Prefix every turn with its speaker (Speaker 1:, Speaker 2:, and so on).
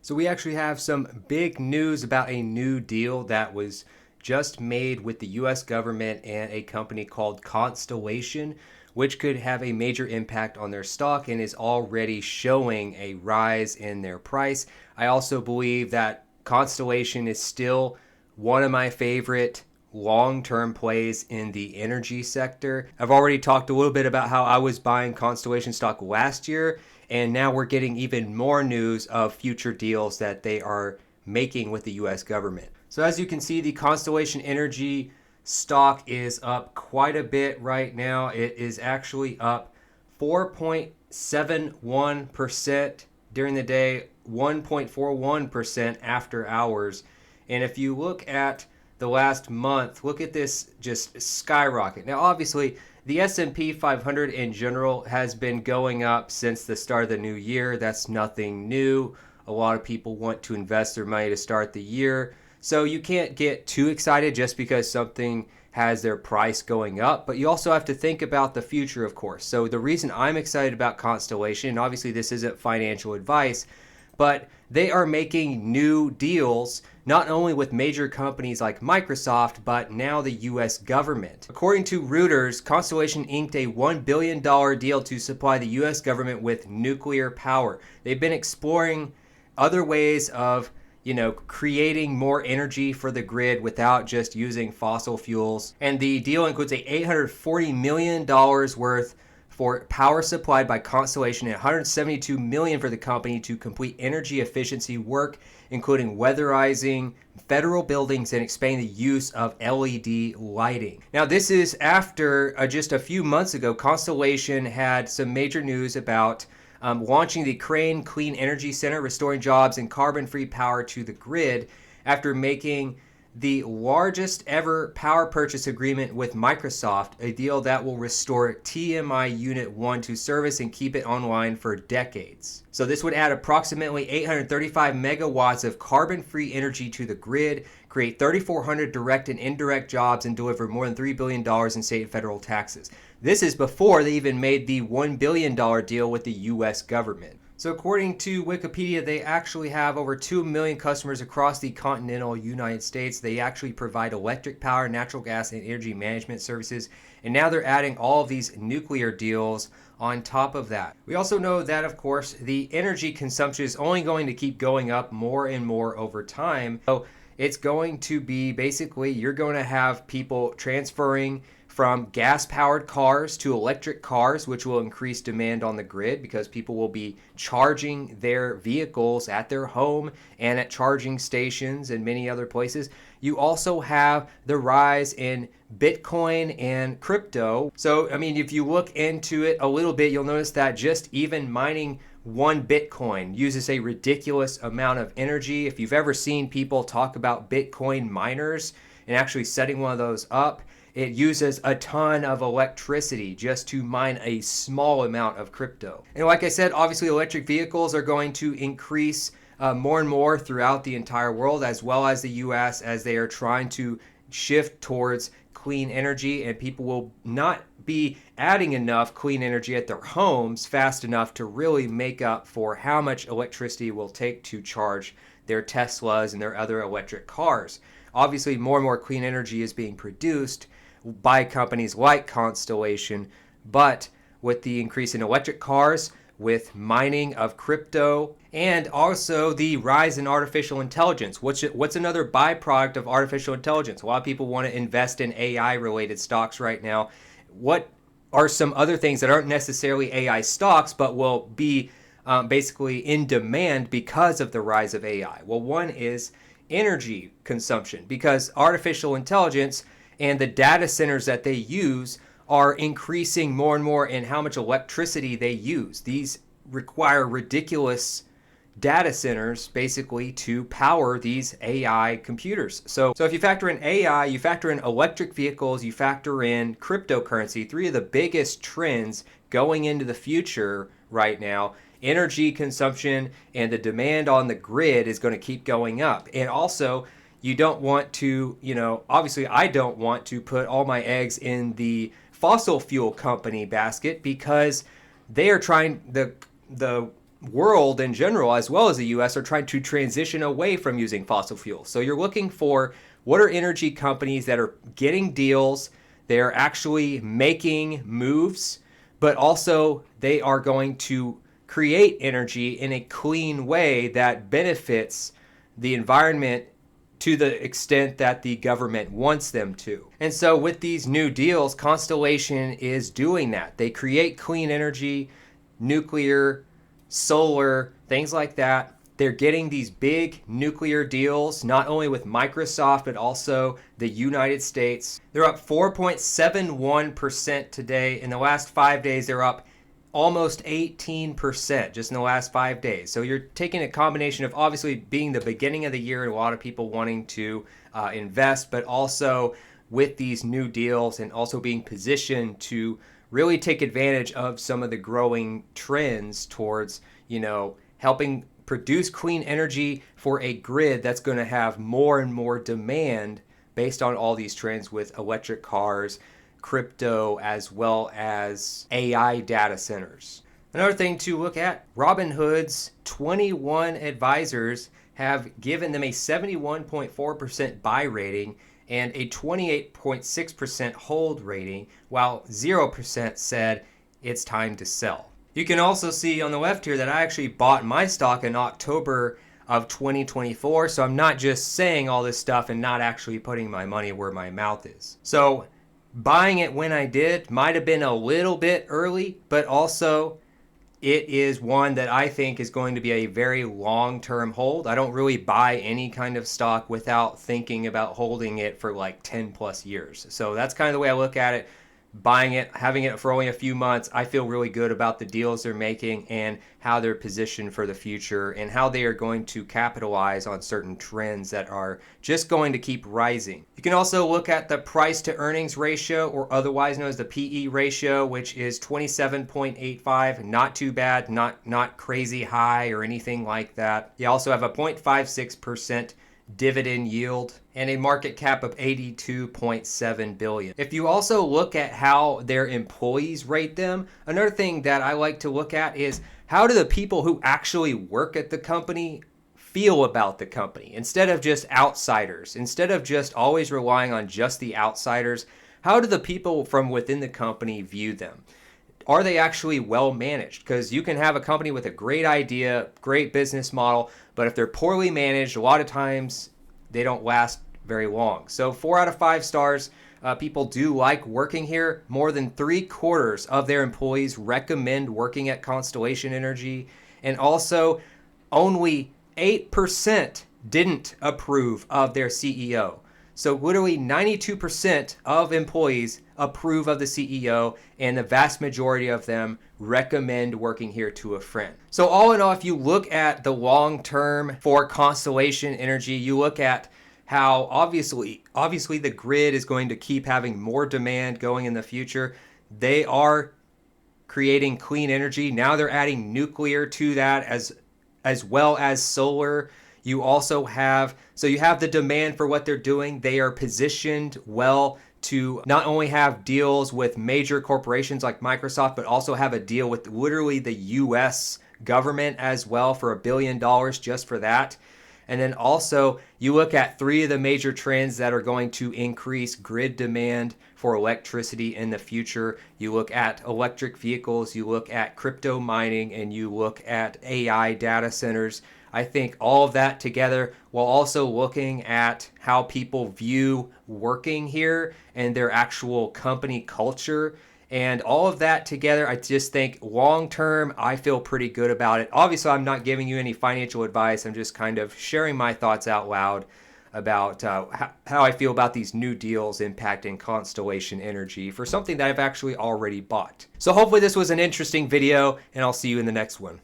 Speaker 1: So we actually have some big news about a new deal that was just made with the US government and a company called Constellation, which could have a major impact on their stock and is already showing a rise in their price. I also believe that Constellation is still one of my favorite long-term plays in the energy sector. I've already talked a little bit about how I was buying Constellation stock last year, and now we're getting even more news of future deals that they are making with the US government. So as you can see, the Constellation Energy stock is up quite a bit right now. It is actually up 4.71% during the day, 1.41% after hours. And if you look at the last month, look at this just skyrocket. Now, obviously, the S&P 500 in general has been going up since the start of the new year. That's nothing new. A lot of people want to invest their money to start the year. So you can't get too excited just because something has their price going up, but you also have to think about the future, of course. So the reason I'm excited about Constellation, and obviously this isn't financial advice, but they are making new deals not only with major companies like Microsoft, but now the US government. According to Reuters, Constellation inked a $1 billion deal to supply the US government with nuclear power. They've been exploring other ways of creating more energy for the grid without just using fossil fuels. And the deal includes a $840 million worth for power supplied by Constellation and $172 million for the company to complete energy efficiency work, including weatherizing federal buildings and expanding the use of LED lighting. Now, this is after just a few months ago, Constellation had some major news about launching the Crane Clean Energy Center, restoring jobs and carbon-free power to the grid after making the largest ever power purchase agreement with Microsoft, a deal that will restore TMI Unit 1 to service and keep it online for decades. So this would add approximately 835 megawatts of carbon-free energy to the grid, create 3,400 direct and indirect jobs, and deliver more than $3 billion in state and federal taxes. This is before they even made the $1 billion deal with the US government. So according to Wikipedia, they actually have over 2 million customers across the continental United States. They actually provide electric power, natural gas, and energy management services. And now they're adding all of these nuclear deals on top of that. We also know that, of course, the energy consumption is only going to keep going up more and more over time. So it's going to be basically, you're going to have people transferring from gas-powered cars to electric cars, which will increase demand on the grid because people will be charging their vehicles at their home and at charging stations and many other places. You also have the rise in Bitcoin and crypto. So, I mean, if you look into it a little bit, you'll notice that just even mining one Bitcoin uses a ridiculous amount of energy. If you've ever seen people talk about Bitcoin miners and actually setting one of those up, it uses a ton of electricity just to mine a small amount of crypto. And like I said, obviously electric vehicles are going to increase more and more throughout the entire world, as well as the US, as they are trying to shift towards clean energy, and people will not be adding enough clean energy at their homes fast enough to really make up for how much electricity it will take to charge their Teslas and their other electric cars. Obviously, more and more clean energy is being produced by companies like Constellation, but with the increase in electric cars, with mining of crypto, and also the rise in artificial intelligence. What's another byproduct of artificial intelligence? A lot of people want to invest in AI-related stocks right now. What are some other things that aren't necessarily AI stocks, but will be basically in demand because of the rise of AI? Well, one is energy consumption, because artificial intelligence and the data centers that they use are increasing more and more in how much electricity they use. These require ridiculous data centers basically to power these AI computers. So if you factor in AI, you factor in electric vehicles, you factor in cryptocurrency, three of the biggest trends going into the future right now. Energy consumption and the demand on the grid is going to keep going up. And also, you don't want to, obviously I don't want to put all my eggs in the fossil fuel company basket, because they are trying, the world in general, as well as the US, are trying to transition away from using fossil fuels. So you're looking for what are energy companies that are getting deals, they're actually making moves, but also they are going to create energy in a clean way that benefits the environment to the extent that the government wants them to. And so with these new deals, Constellation is doing that. They create clean energy, nuclear, solar, things like that. They're getting these big nuclear deals, not only with Microsoft, but also the United States. They're up 4.71% today. In the last 5 days, they're up almost 18% just in the last 5 days. So you're taking a combination of obviously being the beginning of the year and a lot of people wanting to invest, but also with these new deals and also being positioned to really take advantage of some of the growing trends towards, helping produce clean energy for a grid that's going to have more and more demand based on all these trends with electric cars, crypto, as well as AI data centers. Another thing to look at, Robinhood's 21 advisors have given them a 71.4% buy rating and a 28.6% hold rating, while 0% said it's time to sell. You can also see on the left here that I actually bought my stock in October of 2024, so I'm not just saying all this stuff and not actually putting my money where my mouth is. So buying it when I did might have been a little bit early, but also it is one that I think is going to be a very long-term hold. I don't really buy any kind of stock without thinking about holding it for like 10 plus years. So that's kind of the way I look at it. Buying it, having it for only a few months, I feel really good about the deals they're making and how they're positioned for the future and how they are going to capitalize on certain trends that are just going to keep rising. You can also look at the price to earnings ratio, or otherwise known as the PE ratio, which is 27.85. Not too bad, not crazy high or anything like that. You also have a 0.56% dividend yield and a market cap of 82.7 billion. If you also look at how their employees rate them, another thing that I like to look at is how do the people who actually work at the company feel about the company, instead of just outsiders, instead of just always relying on just the outsiders. How do the people from within the company view them? Are they actually well managed? Because you can have a company with a great idea, great business model, but if they're poorly managed, a lot of times they don't last very long. So 4 out of 5 stars. People do like working here. More than 3/4 of their employees recommend working at Constellation Energy. And also only 8% didn't approve of their CEO. So literally 92% of employees approve of the CEO, and the vast majority of them recommend working here to a friend. So all in all, if you look at the long term for Constellation Energy, you look at how obviously the grid is going to keep having more demand going in the future. They are creating clean energy. Now they're adding nuclear to that as well as solar. You also have the demand for what they're doing. They are positioned well to not only have deals with major corporations like Microsoft, but also have a deal with literally the US government as well for $1 billion just for that. And then also you look at 3 of the major trends that are going to increase grid demand for electricity in the future. You look at electric vehicles, you look at crypto mining, and you look at AI data centers. I think all of that together, while also looking at how people view working here and their actual company culture, and all of that together, I just think long term, I feel pretty good about it. Obviously, I'm not giving you any financial advice. I'm just kind of sharing my thoughts out loud about how I feel about these new deals impacting Constellation Energy for something that I've actually already bought. So hopefully this was an interesting video, and I'll see you in the next one.